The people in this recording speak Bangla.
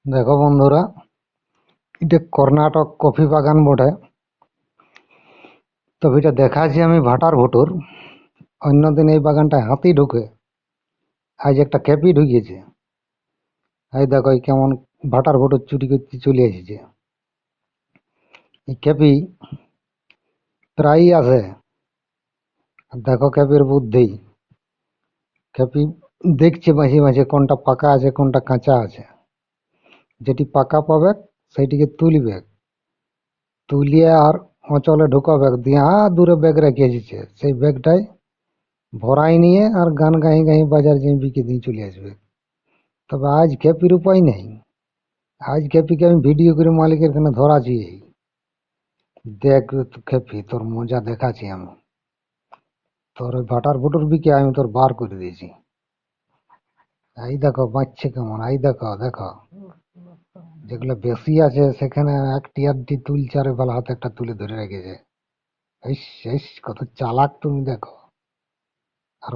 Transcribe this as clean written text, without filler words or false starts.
দেখো বন্ধুরা, এটা কর্ণাটক কফি বাগান বটে। তবে এটা দেখাচ্ছি আমি ভাটার ভুটুর। অন্যদিন এই বাগানটায় হাতি ঢুকে, আজ একটা খেপি ঢুকিয়েছে। এই দেখো এই কেমন ভাটার ভুটুর চুরি করতে চলে এসেছে। এই খেপি প্রায়ই আসে। আর দেখো খেপির বুদ্ধি। খেপি দেখছে মাঝে মাঝে কোনটা পাকা আছে কোনটা কাঁচা আছে। যেটি পাকা পাবে সেইটিকে তুলবে, তুলিয়ে আর অঁচলে ঢুকাবে, দিয়ে দূরে ব্যাগ রেখে এসেছে। সেই ব্যাগটাই ভরাই নিয়ে আর গান গাই গাই বাজার যেয়ে বিকে দিয়ে চলে আসবে। তবে আজ খেপির উপায় নেই। আজ খেপিকে আমি ভিডিও করে মালিকের এখানে ধরাছি। দেখ খেপি, তোর মজা দেখাচ্ছি আমি। তোর ওই ভাটার বুটুর বিকে আমি তোর বার করে দিয়েছি। এই দেখো বাঁচছে কেমন, এই দেখো দেখো। যেগুলো বেশি আছে সেখানে একটি আধটি তুলছে, আর বেলা হাতে একটা তুলে ধরে রেখেছে। ইস ইস, কত চালাক তুমি দেখো। আর